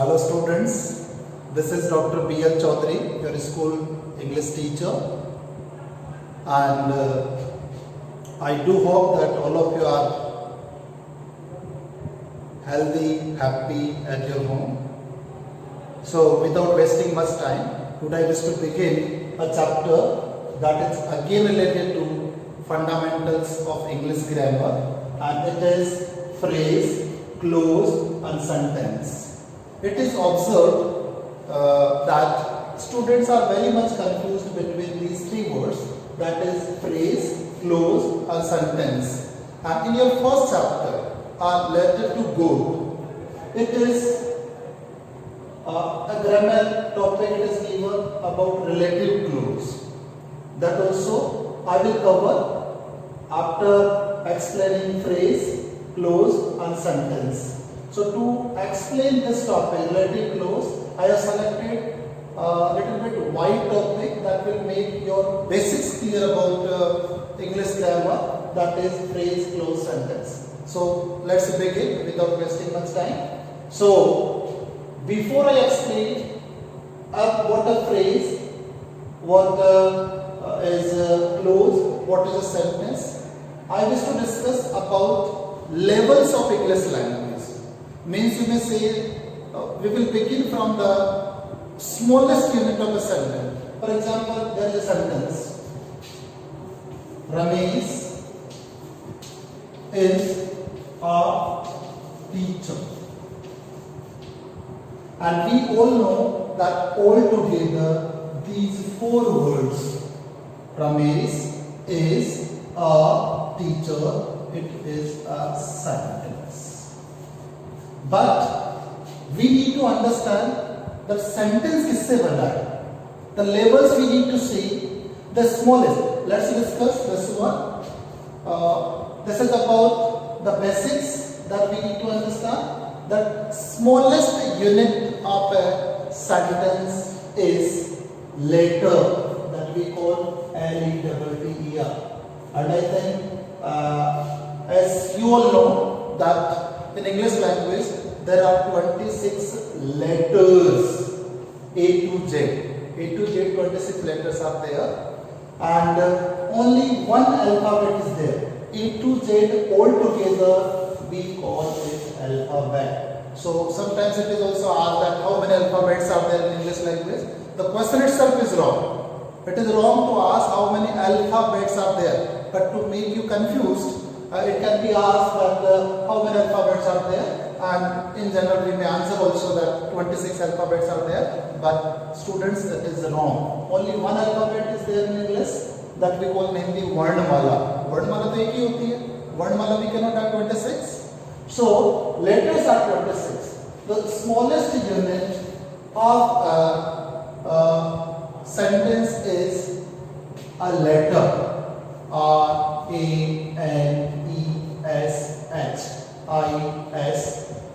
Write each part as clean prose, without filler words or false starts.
Hello students, this is Dr. B.L. Chaudhary, your school English teacher, and I do hope that all of you are healthy, happy at your home. So without wasting much time, today I wish to begin a chapter that is again related to fundamentals of English grammar, and it is phrase, clause and sentence. It is observed that students are very much confused between these three words, that is phrase, clause and sentence. And in your first chapter, letter to go, it is a grammar topic. It is given about relative clause. That also I will cover after explaining phrase, clause and sentence. So to explain this topic, relative clause, I have selected a little bit wide topic that will make your basics clear about English grammar, that is phrase, clause, sentence. So let's begin without wasting much time. So before I explain what a phrase, what is a clause, what is a sentence, I wish to discuss about levels of English language. Means you may say, we will begin from the smallest unit of a sentence. For example, there is a sentence. Ramesh is a teacher. And we all know that all together these four words, Ramesh is a teacher, it is a sentence. But we need to understand the sentence किससे बना है. The levels we need to see. The smallest. Let's discuss this one. This is about the basics that we need to understand. The smallest unit of a sentence is letter, that we call L-E-T-T-E-R. And I think as you all know that in English language there are 26 letters, A to Z. A to Z 26 letters are there, and only one alphabet is there. A to Z all together we call it alphabet. So sometimes it is also asked that how many alphabets are there in English language. The question itself is wrong. It is wrong to ask how many alphabets are there, but to make you confused, it can be asked that how many alphabets are there, and in general we may answer also that 26 alphabets are there, but students, that is wrong. Only one alphabet is there in English, that we call in Hindi Varnamala. Varnamala तो एक ही होती है. Varnamala we cannot have 26. So letters are 26. The smallest unit of sentence is a letter. R-A-N-E-S-H-I-S.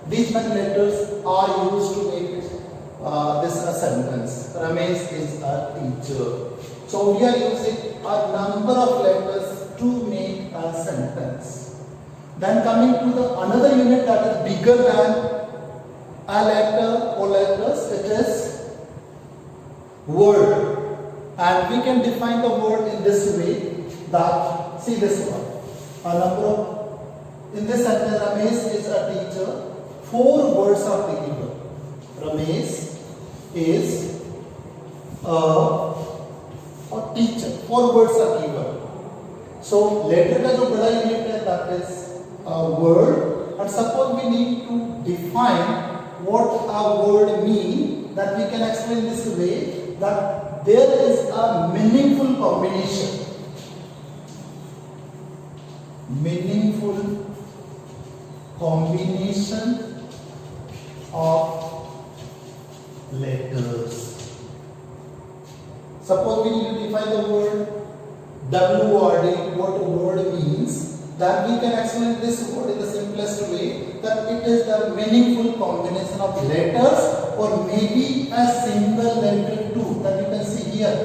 These many letters are used to make this a sentence. Ramesh is a teacher. So we are using a number of letters to make a sentence. Then coming to the another unit that is bigger than a letter or letters, it is word. And we can define the word in this way, that, see this one, a number of, in this sentence, Ramesh is a teacher, four words are given. Ramesh is a teacher, four words are given. So letter का जो बड़ा unit है, that is a word, and suppose we need to define what a word means, that we can explain this way, that there is a meaningful combination. Meaningful combination of letters. Suppose we need to define the word W-O-R-D, what word means, that we can explain this word in the simplest way, that it is the meaningful combination of letters, or maybe a single letter too, that you can see here.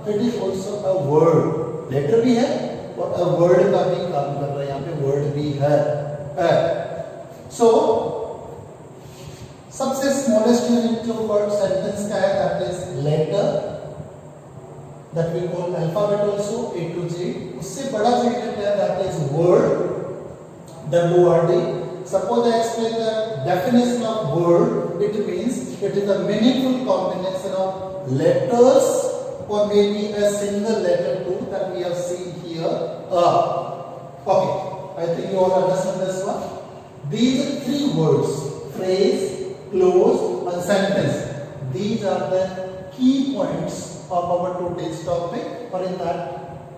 It is also a word. Letter भी है और a word का भी काम कर रहा है, यहाँ पे word भी है. So सबसे smallest unit of word sentence का है, that is letter, that we call alphabet also, A to Z. उससे बड़ा जो यूनिट है that is word, WORD. Suppose I explain the definition of word. It means it is a meaningful combination of letters or maybe a single letter too, that we have seen here. Okay, I think you all understand this one. These are three words: phrase, clause, and sentence. These are the key points of our today's topic. Or in that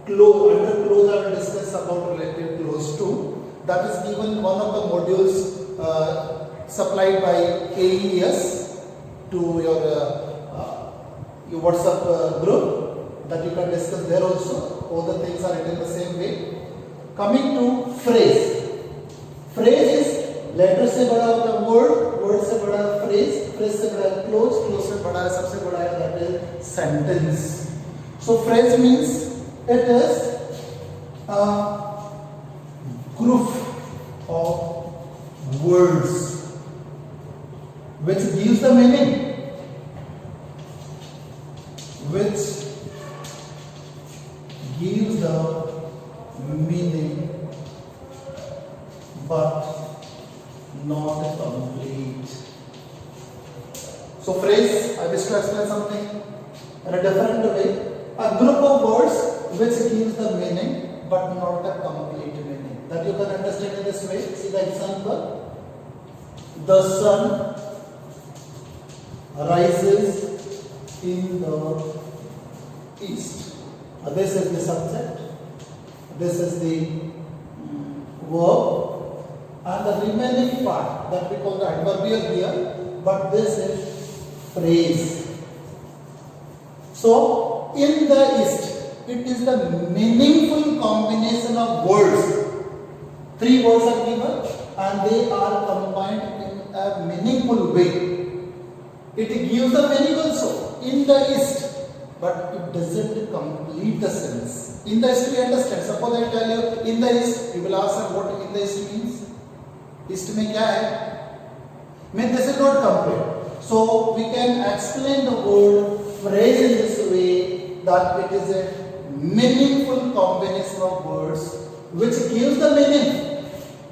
clause, under clause I will discuss about related clause too. That is given one of the modules supplied by AECS to your WhatsApp group, that you can discuss there also. All the things are written the same way. Coming to phrase. Phrase is letter से बड़ा होता है word, word से बड़ा phrase, phrase से बड़ा clause, clause से बड़ा सबसे बड़ा है that is sentence. So phrase means it is a group of words which gives the meaning, which gives the meaning but not complete. So phrase, I wish to explain something in a different way. A group of words which gives the meaning but not the complete meaning. That you can understand in this way. See the example. The sun rises in the east. This is the subject. This is the verb. And the remaining part that we call the adverbial here. But this is phrase. So, in the east, it is the meaningful combination of words. Three words are given and they are combined in a meaningful way. It gives the meaning also in the east, but it doesn't complete the sense. In the east we understand. Suppose I tell you in the east, you will ask what in the east means. East में क्या है? Means this is not complete. So we can explain the word phrase in this way, that it is a meaningful combination of words which gives the meaning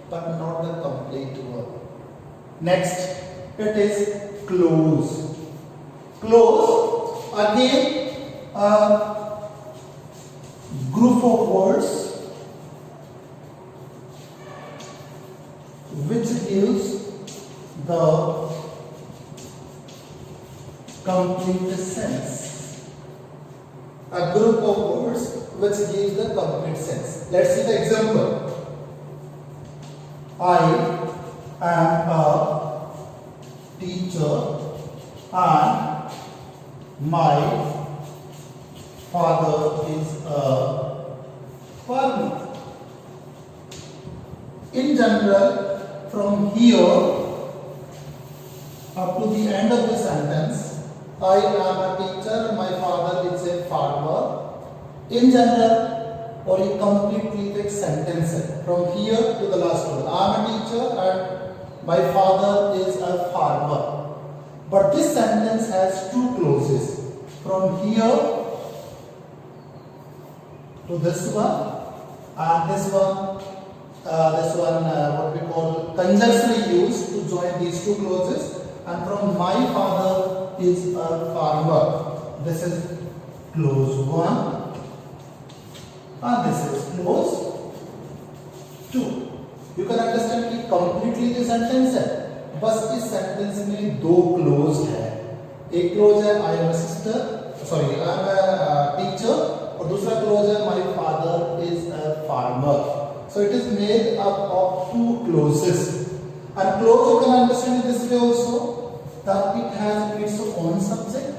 but not the complete word. Next, it is clause. Clause, again a group of words which gives the complete sense. A group of words which gives the complete sense. Let's see the example. I am a teacher and my father is a farmer. In general, from here up to the end of the sentence, I am a teacher and my father is a farmer. In general, or you completely take sentence from here to the last one. I am a teacher and my father is a farmer. But this sentence has two clauses. From here to this one and this one, what we call conjunctionally used to join these two clauses. And from my father is a farmer. This is clause 1 and this is clause 2. You can understand कि completely the sentence है, बस इस sentence में दो clause है. एक clause है I am a teacher और दूसरा clause है my father is a farmer. So it is made up of two clauses. And clause you can understand in this way also, that it has its own subject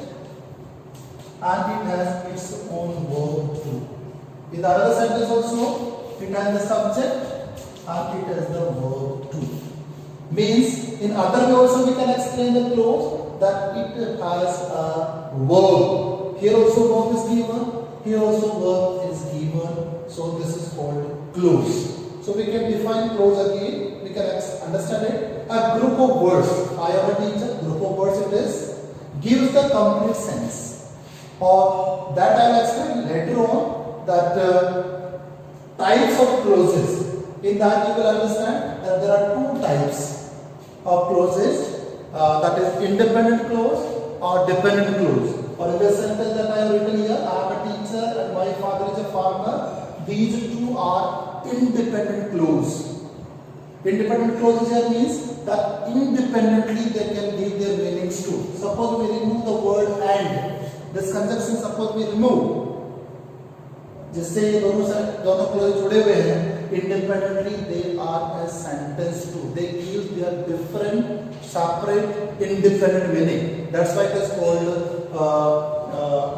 and it has its own verb too. In the other sentence also, it has the subject and it has the verb too. Means in other way also we can explain the clause that it has a verb. Here also verb is given, here also verb is given. So this is called clause. So we can define clause again, we can understand it. a group of words. I am a teacher. Group of words it is gives the complete sense. Or that I will explain later on that types of clauses. In that you will understand that there are two types of clauses. That is independent clause or dependent clause. Or in the sentence that I have written here, I am a teacher and my father is a farmer. These two are independent clause. Independent clauses here means that independently they can give their meanings too. Suppose we remove the word and. This conjunction suppose we remove. जिससे ये दोनों close जुड़े हुए हैं, independently they are a sentence too. They give their different, separate, independent meaning. That's why it is called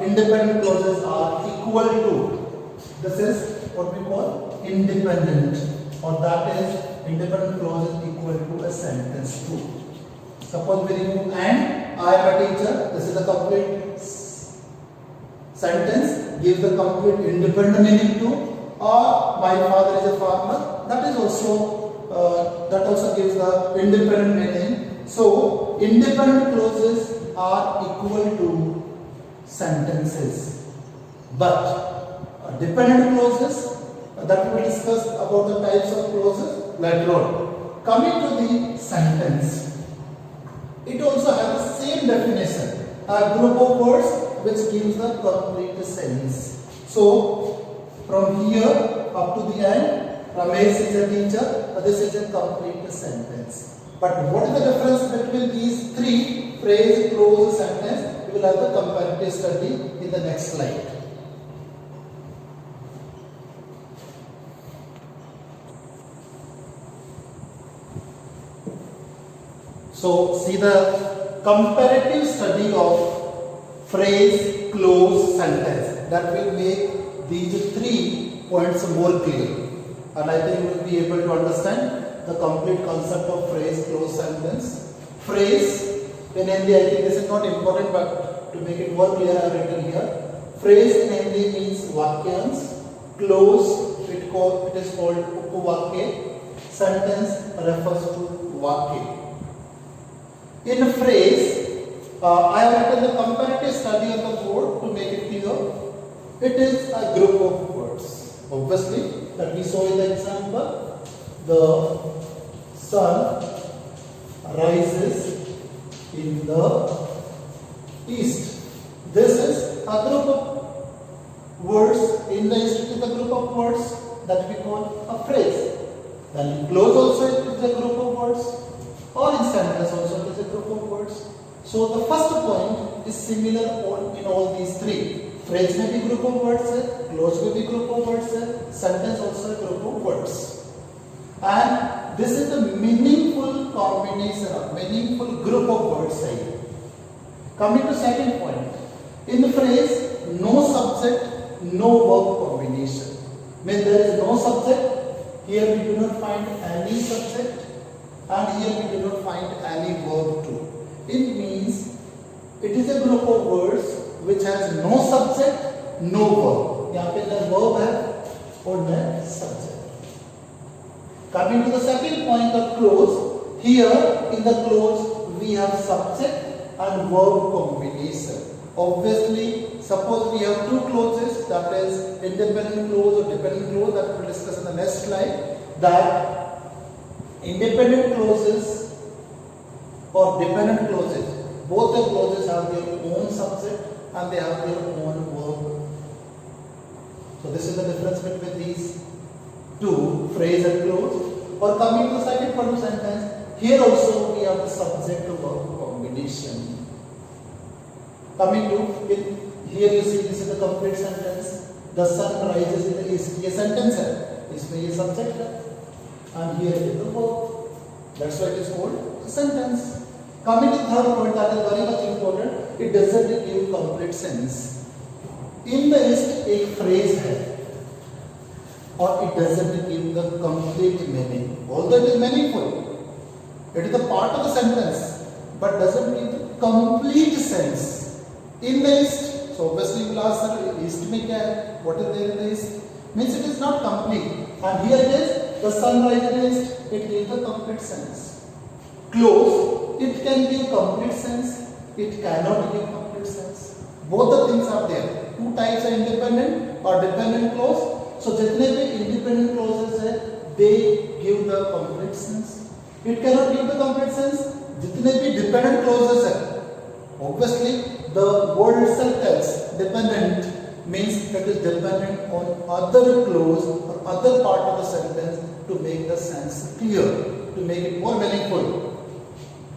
independent clauses are equal to. This is what we call independent, or that is independent clause is equal to a sentence too. Suppose we remove and I am a teacher. This is a complete sentence, gives the complete independent meaning to, or my father is a farmer. That is also gives the independent meaning. So independent clauses are equal to sentences, but dependent clauses that we will discuss about the types of clauses later on. Coming to the sentence, it also has the same definition, a group of words which gives the complete sense. So from here up to the end, Ramesh is a teacher, this is a complete sentence. But what is the difference between these three phrase, clause, sentence? We will have the comparative study in the next slide. So see the comparative study of phrase, clause, sentence. That will make these 3 points more clear. And I think you will be able to understand the complete concept of phrase, clause, sentence. Phrase, in Hindi I think this is not important, but to make it more clear I have written here. Phrase in Hindi means vakyans. Clause, it is called upavakya. Sentence refers to vakya. In a phrase, I have written the comparative study on the board to make it clear. It is a group of words. Obviously, that we saw in the example, the sun rises in the east. This is a group of words. In the east, it is a group of words that we call a phrase. Then in clause also it is a group of words. Or in sentence also it is a group of words. So the first point is similar in all these three. Phrase may be group of words, clause may be group of words, sentence also a group of words. And this is a meaningful combination, a meaningful group of words. Coming to second point. In the phrase, no subject, no verb combination. When there is no subject, here we do not find any subject, and here we do not find any verb too. It means it is a group of words which has no subject, no verb. यहाँ पे न verb है और न subject. Coming to the second point of clause, here in the clause we have subject and verb combination. Obviously, suppose we have two clauses, that is independent clause or dependent clause, that we will discuss in the next slide. That independent clauses or dependent clauses, both the clauses have their own subject and they have their own verb. So this is the difference between these two, phrase and clause. Or coming to the second part of sentence, here also we have the subject to verb combination. Coming to it, here you see this is the complete sentence. The sun rises in the east. ये sentence है, इसमें ये subject है, and here it is the verb. That's why it is called a sentence. Coming to third point, that is very much important. It doesn't give complete sense. In the east एक phrase है, or it doesn't give the complete meaning. Although it is meaningful, it is a part of the sentence, but doesn't give the complete sense. In the east, so obviously you will ask, sir, east में क्या है? What is there in the east? Means it is not complete. And here it is, the sun rises in the east. It gives the complete sense. clause, it can give complete sense, it cannot give complete sense. Both the things are there. Two types are independent or dependent clause. So जितने भी independent clauses है, they give the complete sense. It cannot give the complete sense. जितने भी dependent clauses है, obviously the word itself tells dependent means that is dependent on other clause or other part of the sentence to make the sense clear, to make it more meaningful.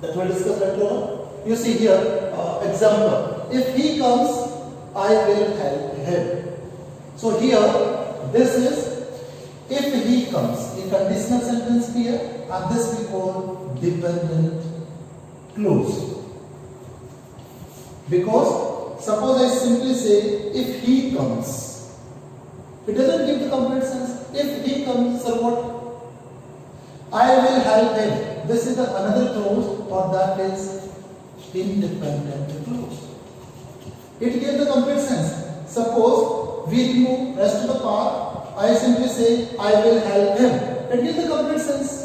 That we'll discuss later on. You see here, example. If he comes, I will help him. So here, this is if he comes. A conditional sentence here, and this we call dependent clause. Because suppose I simply say if he comes, it doesn't give the complete sense. If he comes, sir, what? I will help him. This is another clause, or that is independent clause. It gives the complete sense. Suppose we remove rest of the part, I simply say I will help him. It gives the complete sense.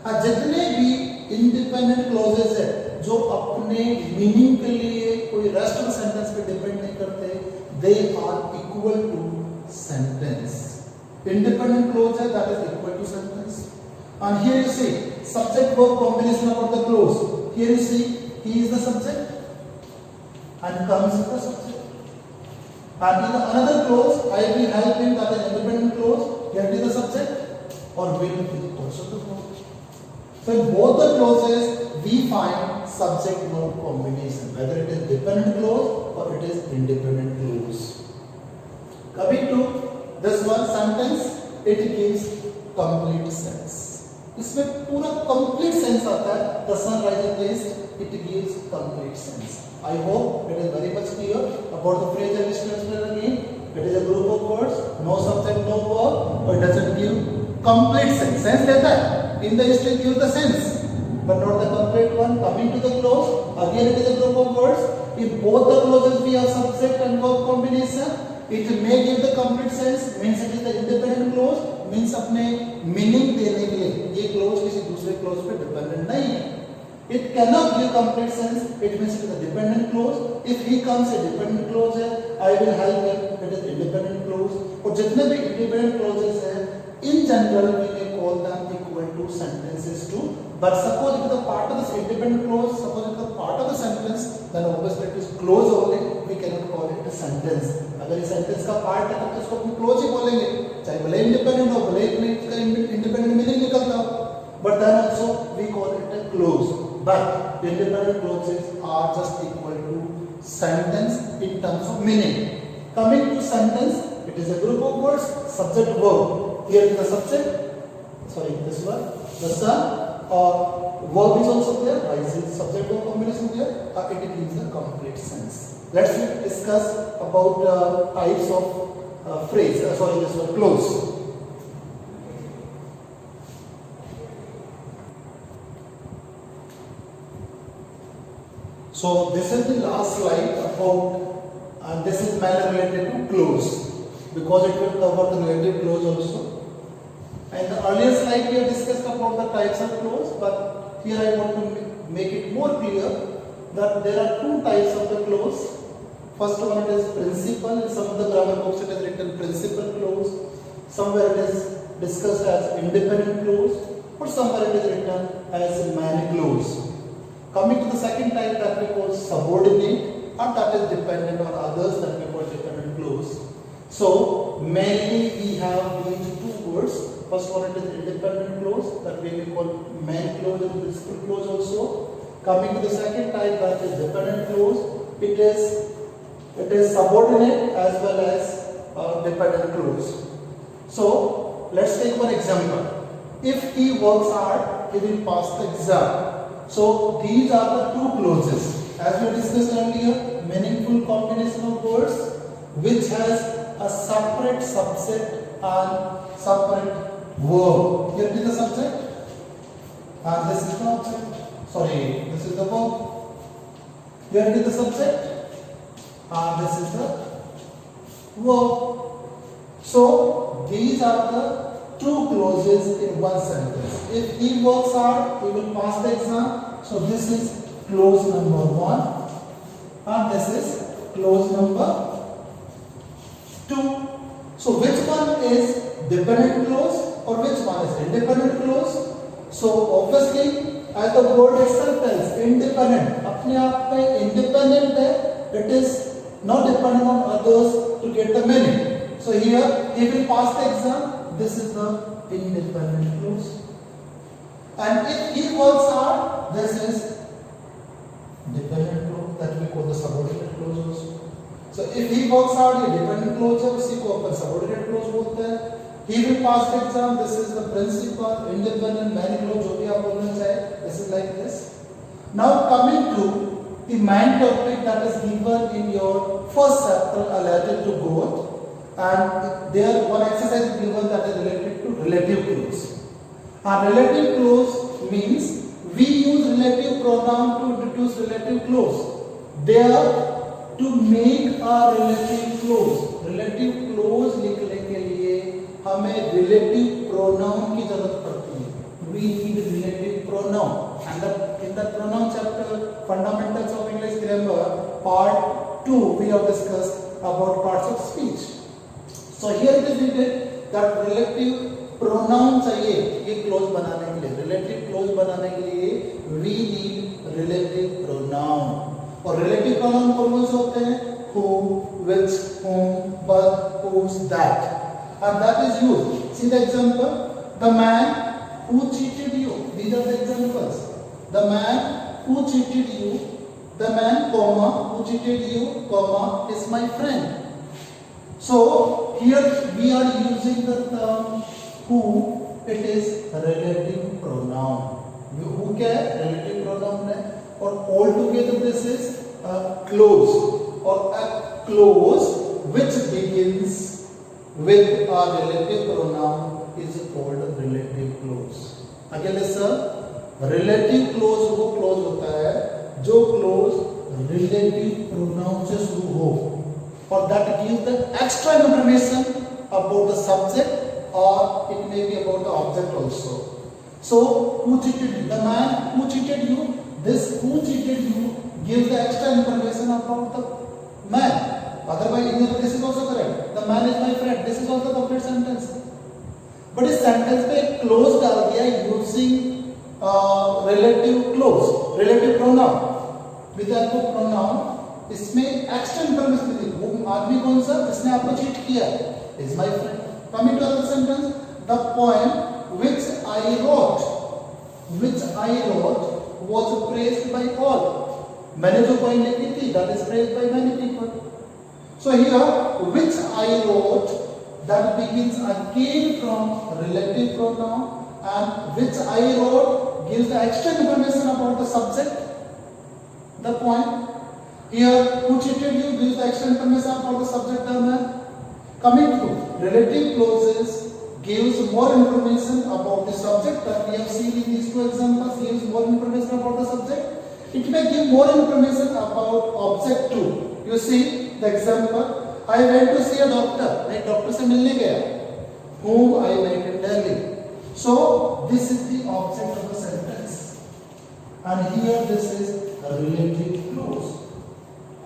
जितने भी independent clauses है जो अपने meaning के लिए कोई rest of the sentence पे depend नहीं करते, they are equal to sentence. Independent clause है that is equal to sentence. And here you see subject verb combination about the clause. Here you see he is the subject and comes is the subject. And in another clause, I will help him, that is independent clause. Here is the subject or will is also the clause. So in both the clauses, we find subject verb combination, whether it is dependent clause or it is independent clause. Coming to this one sentence, it gives complete sense. इसमें पूरा complete sense आता है. The sun rises east, it gives complete sense. I hope it is very much clear about the phrase I wish to explain again. It is a group of words, no subject, no verb, but doesn't give complete sense. Sense देता है. In the history gives the sense, but not the complete one. Coming to the clause, again it is a group of words. If both the clauses we have subject and verb combination, it may give the complete sense. Means it is the independent clause. Means अपने meaning देने के लिए ये clause किसी दूसरे clause पे dependent नहीं है. It cannot give complete sense. It means it is a dependent clause. If he comes, a dependent clause है. I will help him. It is independent clause. और जितने भी independent clauses हैं, in general we may call them equal to sentences too. But suppose it is a part of this independent clause, suppose it is a part of the sentence, then obviously it is clause only. We cannot call it a sentence. अगर ये sentence का part है तो इसको हम clause ही बोलेंगे. चाहे भले independent हो, भले इसका independent meaning निकलता हो. But then also we call it a clause. But independent clauses are just equal to sentence in terms of meaning. Coming to sentence, it is a group of words, subject verb. Here is the subject, sorry, this one, the sun, or verb is also there, rises, subject verb combination there, it gives a complete sense. Let's discuss about types of phrase, this one, clause. So this is the last slide about, and this is mainly related to clause, because it will cover the relative clause also. And the earlier slide we have discussed about the types of clause, but here I want to make it more clear that there are two types of the clause. First one, it is principal. In some of the grammar books it is written principal clause. Somewhere it is discussed as independent clause, or somewhere it is written as main clause. Coming to the second type that we call subordinate, and that is dependent on others, that we call dependent clause. So mainly we have these two words. First one, it is independent clause, that we call main clause and principal clause also. Coming to the second type, that is dependent clause, it is subordinate as well as dependent clause. So let's take one example. If he works hard, he will pass the exam. So these are the two clauses. As we discussed earlier, meaningful combination of words which has a separate subject and separate verb. Here is the subject and this is the object. Sorry, this is the verb. Here is the subject and this is the verb. So these are the two clauses in one sentence. If he works hard, he will pass the exam. So this is clause number 1 and this is clause number 2. So which one is dependent clause or which one is independent clause? So obviously as the word itself tells, independent, अपने आप में independent है, it is not dependent on others to get the meaning. So here he will pass the exam. This is the independent clause. And if he works hard, this is dependent clause, that we call the subordinate clause also. So if he works hard, ये dependent clause है, उसी को अपन subordinate clause बोलते हैं. He will pass the exam. This is the principal, independent, main clause, जो भी आप बोलना चाहे. This is like this. Now coming to the main topic that is given in your first chapter, a letter to God, and there one exercise is given that is related to relative clause. A relative clause means we use relative pronoun to introduce relative clause. There to make a relative clause. Relative clause लिखने के लिए हमें relative pronoun की जरूरत पड़ती है. We need relative pronoun. And in the pronoun chapter, fundamentals of English grammar, part 2, we have discussed about parts of speech. So here it is written that relative pronoun चाहिए ये clause बनाने के लिए. Relative clause बनाने के लिए we need relative pronoun. और relative pronoun कौन से होते हैं? Who, which, whom, but, whose, that. And that is used. See the example. The man who cheated you. These are the examples. The man who cheated you. The man, comma, who cheated you, comma, is my friend. So here we are using the term who. It is relative pronoun. Who क्या है? Relative pronoun है. और all together this is a clause or a clause which begins with a relative pronoun is called relative clause. Again listen, relative clause वो clause होता है जो clause relative pronoun से शुरू हो और that gives the extra information about the subject or it may be about the object also. So who cheated you? The man who cheated you. This who cheated you gives the extra information about the man. Otherwise, this is also correct. The man is my friend. This is also complete sentence. But इस sentence पे एक clause डाल दिया using relative clause, relative pronoun. With that pronoun, इसमें extra information दी. वो आदमी कौन सा? जिसने आपको cheat किया? Is my friend. Coming to other sentence, the poem which I wrote was praised by all. मैंने जो poem लिखी थी, that is praised by many people. So here, which I wrote, that begins again from relative pronoun, and which I wrote gives the extra information about the subject, the poem. Here, who cheated you gives the extra information about the subject, the man. Coming to relative clauses gives more information about the subject that we have seen in these two examples. Gives more information about the subject. It may give more information about object too. You see the example. I went to see a doctor. मैं doctor से मिलने गया. Whom I met in Delhi. So this is the object of the sentence. And here this is a relative clause.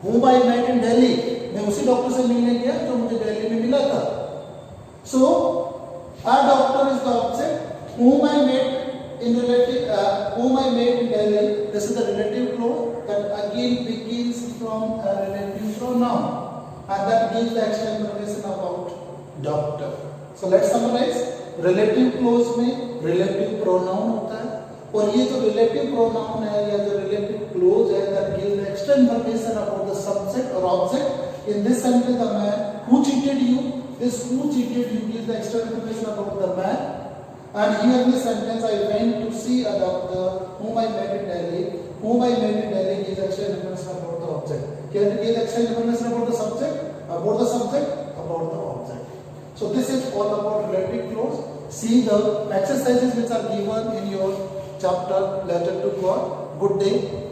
Whom I met in Delhi. मैं उसी doctor से मिलने गया जो मुझे दिल्ली में मिला था. So a doctor is the object. Whom I met in Delhi. This is the relative clause that again begins from a relative pronoun, and that gives the extra information about doctor. So let's summarize. Relative clause में relative pronoun होता है और ये जो relative pronoun है या जो relative clause है that gives the extra information about the subject or object. In this sentence, the man who cheated you. This who cheated you gives the extra information about the man. And here in this sentence, I went to see a doctor whom I met in Delhi. Whom I met in Delhi gives extra information about the object. Here it gives extra information about the subject, about the object. So this is all about relative clause. See the exercises which are given in your chapter Letter to God. Good day.